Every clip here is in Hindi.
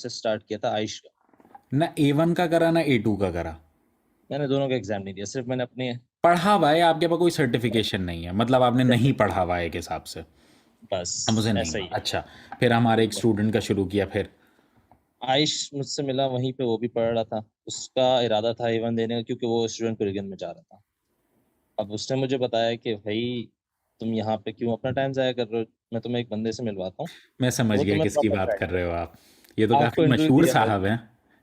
से स्टार्ट किया था आयुष का। ना A1 का करा ना A2 का करा? मैंने दोनों का एग्जाम नहीं दिया, सिर्फ मैंने अपनी पढ़ा हुआ है आपके पास, कोई सर्टिफिकेशन नहीं है, मतलब आपने नहीं पढ़ा हुआ है एक हिसाब से। अब बस मुझे नहीं ऐसा ही हुआ, है। अच्छा। फिर हमारे एक स्टूडेंट का शुरू किया, फिर? आयुष मुझसे मिला वहीं पे, वो भी पढ़ रहा था। उसका इरादा था A1 देने का, क्योंकि वो स्टूडेंट कुरियन में जा रहा था। अब उसने मुझे बताया कि भाई तुम यहाँ पे क्यों अपना टाइम जाया कर रहे हो, मैं तुम्हें एक बंदे से मिलवाता हूँ, मैं समझ वो गया तुम्हें किसकी प्रॉपर बात गाइड कर रहे हो करेगा। आप। ये तो काफ़ी आपको इंटरव्यू मशहूर दिया साहब हैं।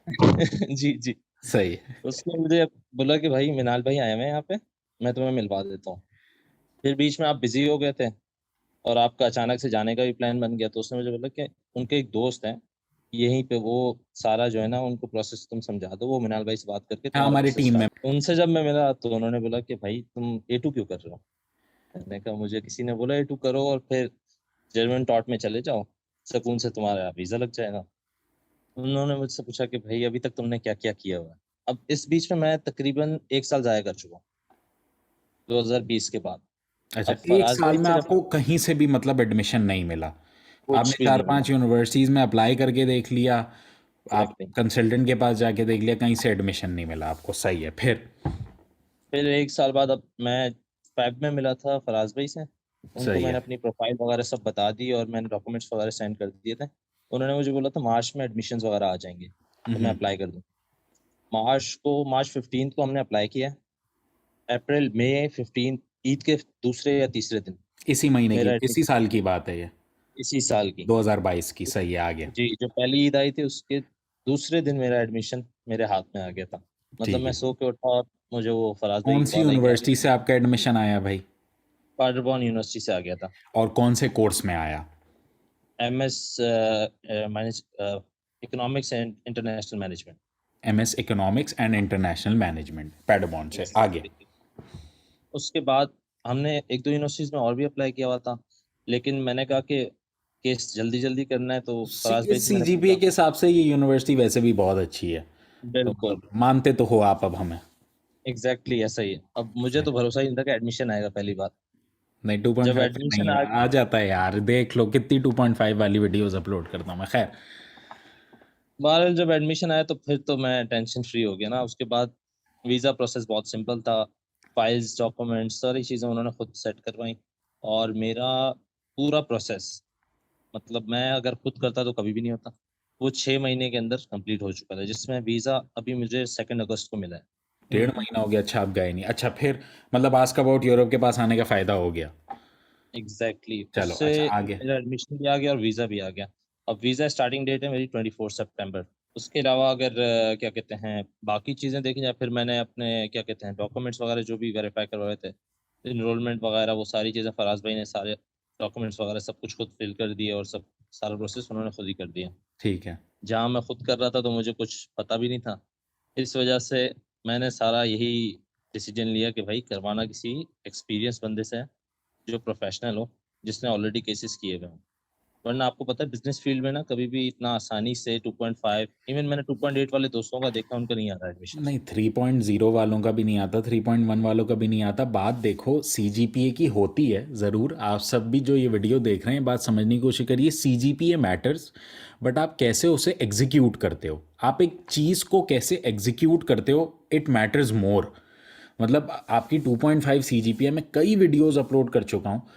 भाई। जी जी। सही है। उसने मुझे बोला कि भाई मिनाल भाई आए हुए हैं यहाँ पे, मैं तुम्हें मिलवा देता हूँ। फिर बीच में आप बिजी हो गए थे और आपका अचानक से जाने का भी प्लान बन गया, तो उसने मुझे बोला कि उनके एक दोस्त हैं यहीं पे, वो सारा जो है ना उनको प्रोसेस तुम समझा दो, वो मिनाल भाई से बात करके हाँ, तुम्हारा हमारी प्रोसेस टीम में। स्टार्ट। उनसे जब मैं मिला तो उन्होंने बोला कि भाई तुम A2 क्यों कर रहे हो। मैंने कहा मुझे किसी ने बोला A2 करो और फिर जर्मन टॉट में चले जाओ, सुकून से तुम्हारा वीजा लग जाएगा। उन्होंने मुझसे पूछा कि भाई अभी तक तुमने क्या क्या किया हुआ है। अब इस बीच में मैं तकरीबन 1 साल जाया कर चुका हूँ 2020 के बाद। अच्छा, अब एक फराज साल भाई में से जब आपको कहीं से भी मतलब एडमिशन नहीं मिला? आपने कुछ भी चार नहीं मिला। पांच यूनिवर्सिटीज़ में अप्लाई करके देख लिया, आप एग्जैक्टली। कंसल्टेंट के पास जाके देख लिया, कहीं से एडमिशन नहीं मिला आपको, सही है, फिर? फिर 1 साल बाद अब मैं फैब में मिला था फराज भाई से। उनको सही मैंने है। अपनी प्रोफाइल वगैरह सब बता दी और मैंने डॉक्यूमेंट्स वगैरह सेंड कर दिए थे। उन्होंने मुझे बोला था मार्च में एडमिशन्स वगैरह आ जाएंगे तो मैं हम्म। अप्लाई कर दूँ। मार्च 15 को हमने अप्लाई किया। अप्रैल मई 15 ईद के दूसरे या तीसरे दिन इसी महीने की, मेरा इसी एडमिशन, साल की बात है ये? इसी साल की। 2022 की, सही है, आगे? जी, जो पहली ईद आई थी उसके दूसरे दिन मेरा एडमिशन मेरे हाथ में आ गया था। मतलब ठीक मैं है। सो के उठा और मुझे वो फराज भाई कौन की सी कॉल आई कि यूनिवर्सिटी से आपका एडमिशन आया भाई? पाडरबॉर्न यूनिवर्सिटी से आ गया था। और कौन से कोर्स में आया? MS manage economics and international management. MS economics and international management, Paderborn से, यस। आगे? उसके बाद हमने एक दो यूनिवर्सिटीज में और भी अप्लाई किया हुआ था, लेकिन मैंने कहा कि केस जल्दी जल्दी करना है, तो फराज भाई से सी मैंने जी पी ए पूछा। के हिसाब से ये यूनिवर्सिटी वैसे भी बहुत अच्छी है, तो बिल्कुल। मतलब मानते तो हो आप अब हमें? एग्जैक्टली ऐसा ही है। अब मुझे तो भरोसा ही नहीं था कि एडमिशन आएगा पहली बार। नहीं, जब 2.5 से एडमिशन नहीं आ आ जाता है यार, देख लो कितनी 2.5 वाली वीडियोस अपलोड करता हूँ मैं, खैर। बहरहाल जब एडमिशन आया तो फिर तो मैं टेंशन फ्री हो गया ना। उसके बाद वीज़ा प्रोसेस बहुत सिंपल था। फाइल्स डॉक्यूमेंट्स सारी चीज़ें उन्होंने खुद सेट करवाई और मेरा पूरा प्रोसेस, मतलब मैं अगर खुद करता तो कभी भी नहीं होता। वो 6 महीने के अंदर कंप्लीट हो चुका था, जिसमें वीज़ा अभी मुझे 2 अगस्त को मिला है। 1.5 महीना हो गया, अच्छा आप गए नहीं, अच्छा फिर मतलब आस्क अबाउट यूरोप के पास आने का फ़ायदा हो गया? एग्जैक्टली चलो, उससे अच्छा, आगे? मेरा एडमिशन भी आ गया और वीज़ा भी आ गया। अब वीज़ा स्टार्टिंग डेट है मेरी 24 सितंबर। उसके अलावा अगर क्या कहते हैं बाकी चीज़ें देखी जाए, फिर मैंने अपने क्या कहते हैं डॉक्यूमेंट्स वगैरह जो भी वेरीफाई करवाए थे, इनरोलमेंट वगैरह, वो सारी चीज़ें फराज भाई ने सारे डॉक्यूमेंट्स वगैरह सब कुछ खुद फिल कर दिए और सब सारा प्रोसेस उन्होंने खुद ही कर दिया। ठीक है। जहाँ मैं खुद कर रहा था तो मुझे कुछ पता भी नहीं था। इस वजह से मैंने सारा यही डिसीजन लिया कि भाई करवाना किसी एक्सपीरियंस बंदे से है, जो प्रोफेशनल हो, जिसने ऑलरेडी केसेस किए हुए हों। वरना आपको पता है बिजनेस फील्ड में ना कभी भी इतना आसानी से 2.5, इवन मैंने 2.8 वाले दोस्तों का देखा, उनका नहीं आ रहा एडमिशन। नहीं, 3.0 वालों का भी नहीं आता, 3.1 वालों का भी नहीं आता। बात देखो, CGPA की होती है ज़रूर, आप सब भी जो ये वीडियो देख रहे हैं बात समझने की कोशिश करिए, CGPA मैटर्स, बट आप कैसे उसे एग्जीक्यूट करते हो, आप एक चीज़ को कैसे एग्जीक्यूट करते हो, इट मैटर्स मोर। मतलब आपकी 2.5 CGPA में कई वीडियोस अपलोड कर चुका हूँ,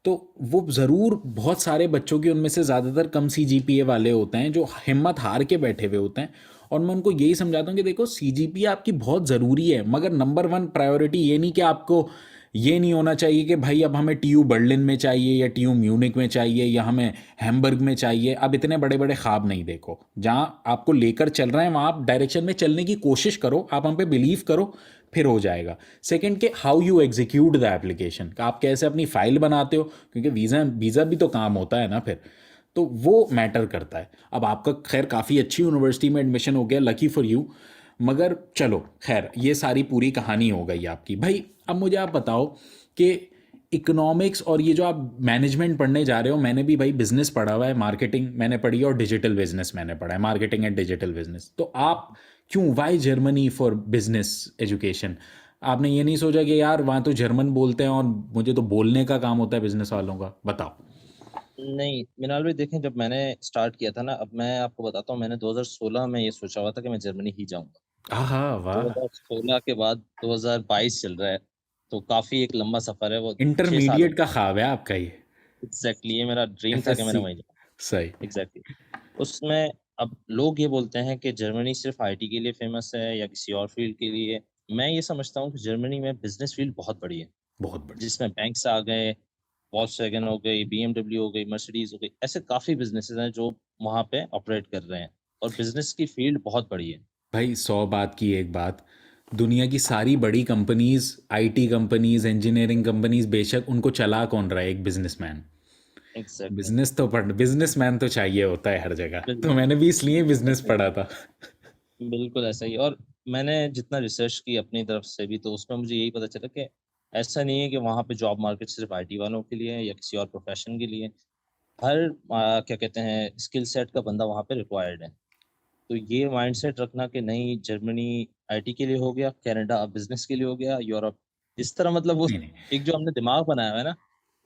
तो वो ज़रूर बहुत सारे बच्चों की उनमें से ज़्यादातर कम CGPA वाले होते हैं जो हिम्मत हार के बैठे हुए होते हैं। और मैं उनको यही समझाता हूँ कि देखो, CGPA आपकी बहुत ज़रूरी है, मगर नंबर वन प्रायोरिटी ये नहीं कि आपको ये नहीं होना चाहिए कि भाई अब हमें TU बर्लिन में चाहिए या TU म्यूनिक में चाहिए या हमें हैम्बर्ग में चाहिए। अब इतने बड़े बड़े ख्वाब नहीं देखो, जहाँ आपको लेकर चल रहे हैं वहाँ आप डायरेक्शन में चलने की कोशिश करो, आप हम पे बिलीव करो, फिर हो जाएगा। सेकंड के how you execute the application, आप कैसे अपनी फाइल बनाते हो, क्योंकि वीज़ा वीज़ा भी तो काम होता है ना फिर, तो वो मैटर करता है। अब आपका खैर काफ़ी अच्छी यूनिवर्सिटी में एडमिशन हो गया, लकी फॉर यू, मगर चलो खैर, ये सारी पूरी कहानी हो गई आपकी भाई। अब मुझे आप बताओ कि इकोनॉमिक्स और ये जो आप मैनेजमेंट पढ़ने जा रहे हो, मैंने भी भाई बिजनेस पढ़ा हुआ है, मार्केटिंग मैंने पढ़ी है और डिजिटल बिजनेस मैंने पढ़ा है, मार्केटिंग एंड डिजिटल बिजनेस। तो आप क्यों, why Germany for business education? आपने ये नहीं सोचा कि यार वहाँ तो जर्मन बोलते हैं और मुझे तो बोलने का काम होता है बिजनेस वालों का? बताओ। नहीं, मिनाल भाई देखें, जब मैंने स्टार्ट किया था ना, अब मैं आपको बताता हूँ, मैंने 2016 में ये सोचा हुआ था कि मैं जर्मनी ही जाऊँगा। आहा वाह 2016 के बाद 2022 चल रहा है, तो काफ़ी एक लंबा सफ़र है, वो 6 साल हो इंटरमीडिएट गए। का ख्वाब है आपका ये एग्ज़ैक्टली, ये मेरा ड्रीम था कि मैंने एफएससी वहीं जाना। सही एग्ज़ैक्टली। उसमें अब लोग ये बोलते हैं कि जर्मनी सिर्फ़ आईटी के लिए फ़ेमस है या किसी और फ़ील्ड के लिए। मैं ये समझता हूँ कि जर्मनी में बिज़नेस फ़ील्ड बहुत बड़ी है, बहुत बढ़िया जिसमें बैंक्स आ गए, वॉक्सवैगन हो गई, बीएमडब्ल्यू हो गई, मर्सिडीज़ हो गई, ऐसे काफ़ी बिज़नेसेज़ हैं जो वहाँ पे ऑपरेट कर रहे हैं और बिज़नेस की फ़ील्ड बहुत बड़ी है। भाई 100 बात की एक बात दुनिया की सारी बड़ी companies IT companies engineering companies बेशक उनको चला कौन रहा है एक बिजनेसमैन एग्ज़ैक्टली। बिजनेस तो पढ़ बिजनेसमैन तो चाहिए होता है हर जगह तो बिल्कुल, मैंने भी इसलिए बिजनेस ऐसा ही पढ़ा था बिल्कुल ऐसा ही। और मैंने जितना रिसर्च की अपनी तरफ से भी, तो उसमें मुझे यही पता चला कि ऐसा नहीं है कि वहाँ पे जॉब मार्केट सिर्फ़ आईटी वालों के लिए है या किसी और प्रोफ़ेशन के लिए। हर क्या कहते हैं, स्किल सेट का बंदा वहाँ पे रिक्वायर्ड है। तो ये माइंडसेट रखना कि नहीं, जर्मनी आईटी के लिए हो गया, कनाडा बिज़नेस के लिए हो गया, यूरोप इस तरह, मतलब वो नहीं नहीं एक जो हमने दिमाग बनाया हुआ है ना,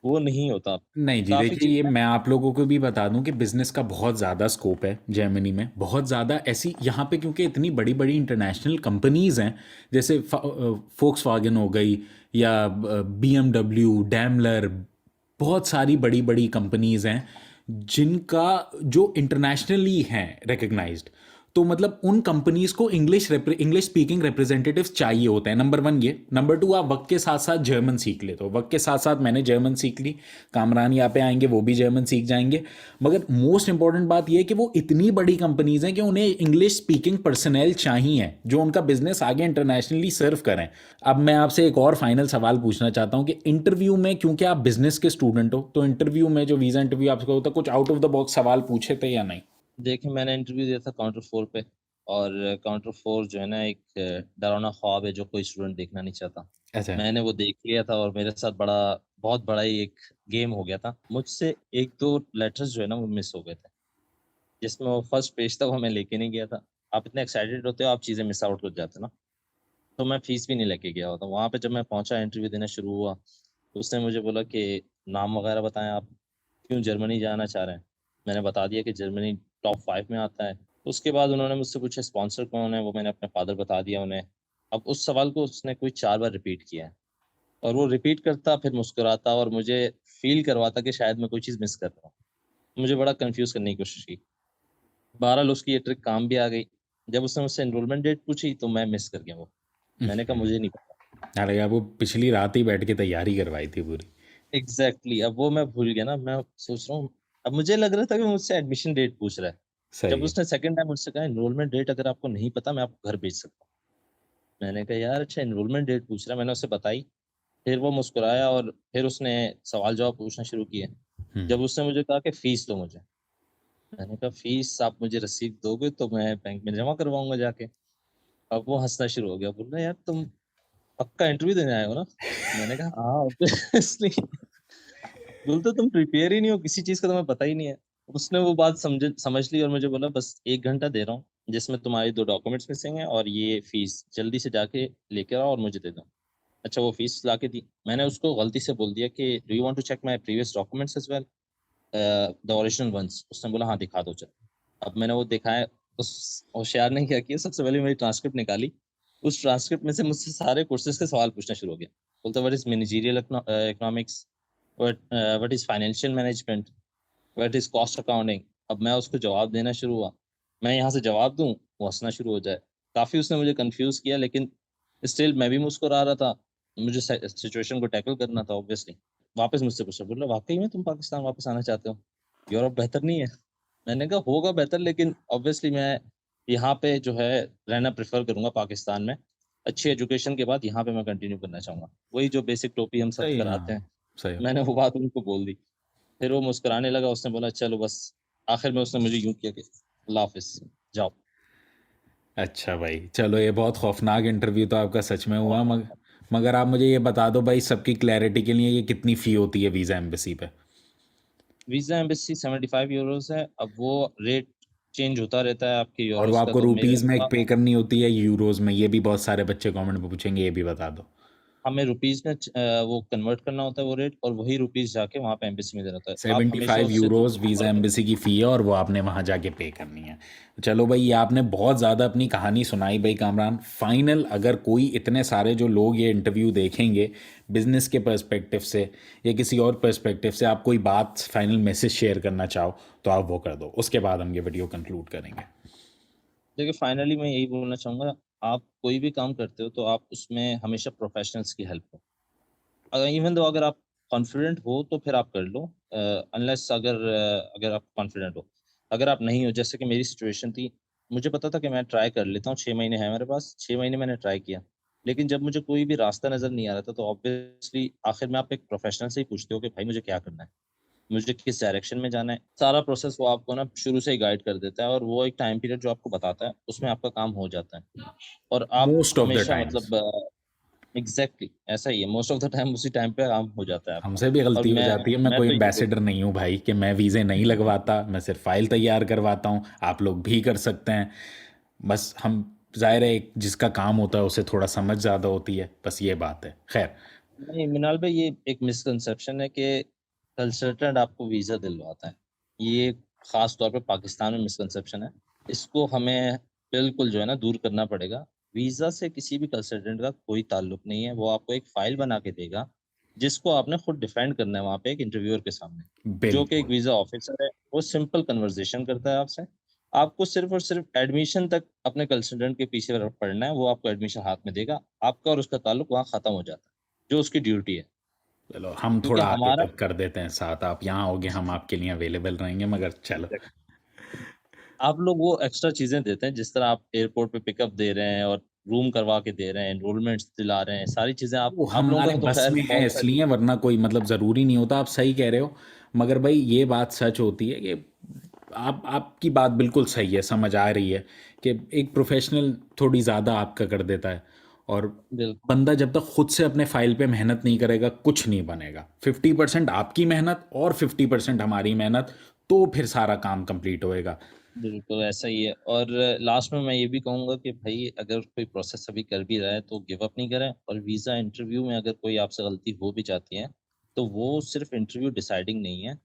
वो नहीं होता। नहीं जी काफ़ी देखिए ये चीज़ें मैं आप लोगों को भी बता दूं कि बिजनेस का बहुत ज़्यादा स्कोप है जर्मनी में बहुत ज़्यादा ऐसी यहाँ पे क्योंकि इतनी बड़ी बड़ी इंटरनेशनल कंपनीज हैं जैसे फोक्स वागन हो गई या BMW डैमलर बहुत सारी बड़ी बड़ी कंपनीज हैं जिनका जो इंटरनेशनली हैं रिकग्नाइज्ड तो मतलब उन कंपनीज को इंग्लिश स्पीकिंग रिप्रेजेंटेटिव्स चाहिए होते हैं नंबर वन ये नंबर टू आप वक्त के साथ साथ जर्मन सीख ले तो वक्त के साथ साथ मैंने जर्मन सीख ली कामरान यहाँ पे आएंगे वो भी जर्मन सीख जाएंगे मगर मोस्ट इंपॉर्टेंट बात यह है कि वो इतनी बड़ी कंपनीज हैं कि उन्हें इंग्लिश स्पीकिंग पर्सनल चाहिए जो उनका बिजनेस आगे इंटरनेशनली सर्व करें अब मैं आपसे एक और फाइनल सवाल पूछना चाहता हूँ कि इंटरव्यू में क्योंकि आप बिजनेस के स्टूडेंट हो तो इंटरव्यू में जो वीज़ा इंटरव्यू आपका होता है कुछ आउट ऑफ द बॉक्स सवाल पूछे थे या नहीं देखिए, मैंने इंटरव्यू दिया था काउंटर 4 पे, और काउंटर 4 जो है ना, एक डरावना ख्वाब है जो कोई स्टूडेंट देखना नहीं चाहता। अच्छा मैंने वो देख लिया था और मेरे साथ बहुत बड़ा ही एक गेम हो गया था। मुझसे 1-2 लेटर्स जो है ना वो मिस हो गए थे, जिसमें वो फर्स्ट पेज था वो मैं लेके नहीं गया था। आप इतने एक्साइटेड होते हो, आप चीज़ें मिस आउट कर जाते हो ना, तो मैं फीस भी नहीं लेके गया होता। वहाँ पे जब मैं पहुँचा, इंटरव्यू देना शुरू हुआ, तो उसने मुझे बोला कि नाम वगैरह बताएँ आप, क्यों जर्मनी जाना चाह रहे हैं? मैंने बता दिया कि जर्मनी टॉप 5 में आता है। उसके बाद उन्होंने मुझसे पूछा स्पॉन्सर कौन है? वो मैंने अपने फादर बता दिया उन्हें। अब उस सवाल को उसने कोई 4 बार रिपीट किया है, और वो रिपीट करता, फिर मुस्कुराता और मुझे फ़ील करवाता कि शायद मैं कोई चीज़ मिस कर रहा हूँ। मुझे बड़ा कन्फ्यूज़ करने की कोशिश की। बहरहाल उसकी ये ट्रिक काम भी आ गई। जब उसने मुझसे एनरोलमेंट डेट पूछी, तो मैं मिस कर गया वो। मैंने कहा मुझे नहीं पता। अरे यार वो पिछली रात ही बैठ के तैयारी करवाई थी पूरी एग्ज़ैक्टली, अब वो मैं भूल गया ना, मैं सोच रहा हूँ, अब मुझे लग रहा था कि वो मुझसे एडमिशन डेट पूछ रहा है। जब सही है उसने सेकंड टाइम मुझसे कहा एनरोलमेंट डेट अगर आपको नहीं पता, मैं आपको घर भेज सकता हूँ। मैंने कहा यार अच्छा, एनरोलमेंट डेट पूछ रहा है, मैंने उसे बताई। फिर वो मुस्कुराया और फिर उसने सवाल-जवाब पूछना शुरू किए। जब उसने मुझे कहा कि फीस दो मुझे, मैंने कहा फीस आप मुझे रसीद दोगे तो मैं बैंक में जमा करवाऊँगा जाके। अब वो हँसना शुरू हो गया, बोल रहा है यार तुम पक्का इंटरव्यू देने आए हो ना? मैंने कहा हाँ, ऑब्वियसली। बोलते तुम प्रिपेयर ही नहीं हो, किसी चीज़ का तुम्हें पता ही नहीं है। उसने वो बात समझ ली और मुझे बोला बस 1 घंटा दे रहा हूँ, जिसमें तुम्हारी 2 डॉक्यूमेंट्स मिसिंग हैं और ये फीस जल्दी से जाके लेके आओ और मुझे दे दो। अच्छा, वो फीस लाके दी। मैंने उसको गलती से बोल दिया कि do you want to check my previous documents as well? The original ones. उसने बोला हाँ, दिखा दो चल। अब मैंने वो दिखाया, उस होशियार ने क्या किया, सबसे पहले मेरी ट्रांसक्रिप्ट निकाली। उस ट्रांसक्रिप्ट में से मुझसे सारे कोर्सेज़ के सवाल पूछना शुरू हो गया। बोलता what is managerial economics? What is financial management? What is cost accounting? अब मैं उसको जवाब देना शुरू हुआ। मैं यहाँ से जवाब दूँ, वो हँसना शुरू हो जाए। काफ़ी उसने मुझे कन्फ्यूज़ किया, लेकिन स्टिल मैं भी मुस्कुरा रहा था। मुझे सिचुएशन को टैकल करना था ऑब्वियसली। वापस मुझसे पूछा, बोला वाक़ई में तुम पाकिस्तान वापस आना चाहते हो? यूरोप बेहतर नहीं है? मैंने कहा होगा बेहतर, लेकिन ऑब्वियसली मैं यहाँ पे जो है रहना प्रेफ़र करूँगा पाकिस्तान में। अच्छी एजुकेशन के बाद यहाँ पे मैं कंटिन्यू करना चाहूँगा। वही जो बेसिक टोपी हम सब सही कराते हाँ हैं, सही मैंने वो बात उनको बोल दी। फिर वो मुस्कुराने लगा, उसने बोला चलो बस। आखिर में उसने मुझे यूँ किया कि अल्लाह हाफ़िज़, जाओ। अच्छा भाई चलो ये बहुत खौफनाक इंटरव्यू तो आपका सच में हुआ बहुत मगर आप मुझे ये बता दो भाई सबकी क्लैरिटी के लिए ये कितनी फ़ी होती है वीज़ा एम्बेसी पे वीज़ा एम्बेसी €75 है। अब वो रेट चेंज होता रहता है आपके और वो यूरोज़ का, आपको तो मेरा रुपीज़ में हुआ पे करनी होती है यूरोज़ में ये भी बहुत सारे बच्चे कमेंट में पूछेंगे ये भी बता दो हमें रुपीस में वो कन्वर्ट करना होता है वो रेट, और वही रुपीस जाके वहाँ पे एम्बेसी में देना होता है। आप हमेशा 75 उससे यूरोज 2 वीज़ा फर्क है। एम्बेसी की फ़ी है और वो आपने वहाँ जाके पे करनी है। चलो भाई, ये आपने बहुत ज़्यादा अपनी कहानी सुनाई भाई कामरान। फाइनल, अगर कोई इतने सारे जो लोग ये इंटरव्यू देखेंगे बिजनेस के पर्सपेक्टिव से या किसी और पर्सपेक्टिव से, आप कोई बात फाइनल मैसेज शेयर करना चाहो तो आप वो कर दो, उसके बाद हम ये वीडियो कंक्लूड करेंगे। देखिए फाइनली मैं यही बोलना चाहूँगा, आप कोई भी काम करते हो तो आप उसमें हमेशा प्रोफेशनल्स की हेल्प लो। इवन दो अगर आप कॉन्फिडेंट हो तो फिर आप कर लो, अनलेस अगर आप कॉन्फिडेंट हो। अगर आप नहीं हो, जैसे कि मेरी सिचुएशन थी, मुझे पता था कि मैं ट्राई कर लेता हूँ, 6 महीने हैं मेरे पास, 6 महीने मैंने ट्राई किया। लेकिन जब मुझे कोई भी रास्ता नज़र नहीं आ रहा था, तो ऑब्वियसली आखिर में आप एक प्रोफेशनल से ही पूछते हो कि भाई मुझे क्या करना है? मुझे किस डायरेक्शन में जाना है? सारा प्रोसेस वो आपको ना शुरू से ही गाइड कर देता है, और वो एक टाइम पीरियड जो आपको बताता है, उसमें आपका काम हो जाता है। और आप मोस्ट ऑफ द हमेशा टाइम्स मतलब एग्ज़ैक्टली ऐसा ही है, मोस्ट ऑफ द टाइम उसी टाइम पे काम हो जाता है आपका। हमसे भी और गलती हो जाती है। मैं मैं कोई तो ये बोल एम्बेसडर नहीं हूँ भाई कि मैं वीज़े नहीं लगवाता, मैं सिर्फ फाइल तैयार करवाता हूँ। आप लोग भी कर सकते हैं। बस हम, ज़ाहिर है, एक जिसका काम होता है उसे थोड़ा समझ ज़्यादा होती है, बस ये बात है। खैर, नहीं, मिनाल भाई, ये एक मिसकंसेप्शन है कि कंसल्टेंट आपको वीज़ा दिलवाता है। ये ख़ास तौर पे पाकिस्तान में मिसकंसेप्शन है। इसको हमें बिल्कुल जो है ना दूर करना पड़ेगा। वीज़ा से किसी भी कंसल्टेंट का कोई ताल्लुक नहीं है। वो आपको एक फ़ाइल बना के देगा, जिसको आपने खुद डिफेंड करना है वहाँ पे एक इंटरव्यूअर के सामने, जो कि एक बिल्कुल। वीज़ा ऑफ़िसर है। वो सिंपल कन्वर्सेशन करता है आपसे। आपको सिर्फ़ और सिर्फ़ एडमिशन तक अपने कंसल्टेंट के पीछे पड़ना है। वो आपको एडमिशन हाथ में देगा। आपका और उसका ताल्लुक वहाँ ख़त्म हो जाता है, जो उसकी ड्यूटी है। चलो, हम क्योंकि थोड़ा आगे हमारा तक कर देते हैं साथ। आप यहाँ आओगे, हम आपके लिए अवेलेबल रहेंगे, मगर चलो। आप लोग वो एक्स्ट्रा चीज़ें देते हैं, जिस तरह आप एयरपोर्ट पे पिकअप दे रहे हैं और रूम करवा के दे रहे हैं, एनरोलमेंट्स दिला रहे हैं, सारी चीज़ें वो आप लोगों हमारे का तो बस ख़ैर में है बहुत सारी। इसलिए, वरना कोई मतलब ज़रूरी नहीं होता। आप सही कह रहे हो, मगर भाई ये बात सच होती है कि आपकी बात बिल्कुल सही है, समझ आ रही है कि एक प्रोफेशनल थोड़ी ज़्यादा आपका कर देता है, और बिल्कुल, बंदा जब तक खुद से अपने फाइल पे मेहनत नहीं करेगा कुछ नहीं बनेगा। 50% आपकी मेहनत और 50% हमारी मेहनत, तो फिर सारा काम कंप्लीट होएगा। बिल्कुल ऐसा ही है। और लास्ट में मैं ये भी कहूँगा कि भई अगर कोई प्रोसेस अभी कर भी रहा है तो गिव अप नहीं करें, और वीज़ा इंटरव्यू में अगर कोई आपसे गलती हो भी जाती है, तो वो सिर्फ़ इंटरव्यू डिसाइडिंग नहीं है।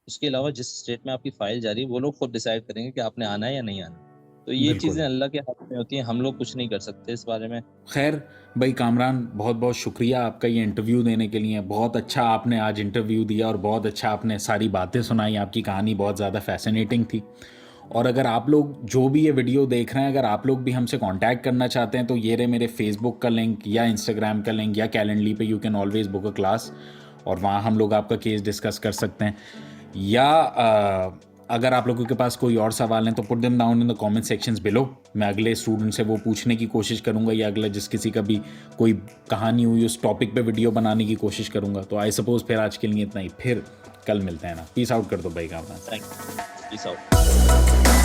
उसके अलावा जिस स्टेट में आपकी फ़ाइल जा रही है, वो लोग खुद डिसाइड करेंगे कि आपने आना है या नहीं आना। तो ये बिल्कुल। चीज़ें अल्लाह के हाथ में होती हैं, हम लोग कुछ नहीं कर सकते इस बारे में। खैर भाई कामरान, बहुत बहुत शुक्रिया आपका ये इंटरव्यू देने के लिए। बहुत अच्छा आपने आज इंटरव्यू दिया और बहुत अच्छा आपने सारी बातें सुनाई। आपकी कहानी बहुत ज़्यादा फैसिनेटिंग थी। और अगर आप लोग जो भी ये वीडियो देख रहे हैं, अगर आप लोग भी हमसे कांटेक्ट करना चाहते हैं, तो ये रहे मेरे फेसबुक का लिंक या इंस्टाग्राम का लिंक या कैलेंडली पे, you can always book a class, और वहाँ हम लोग आपका केस डिस्कस कर सकते हैं। या अगर आप लोगों के पास कोई और सवाल हैं तो put them down in the comment sections below. मैं अगले स्टूडेंट से वो पूछने की कोशिश करूंगा, या अगला जिस किसी का भी कोई कहानी हुई उस टॉपिक पे वीडियो बनाने की कोशिश करूंगा। तो आई सपोज फिर आज के लिए इतना ही, फिर कल मिलते हैं ना। पीस आउट कर दो भाई Kamran. Thank you. Peace out.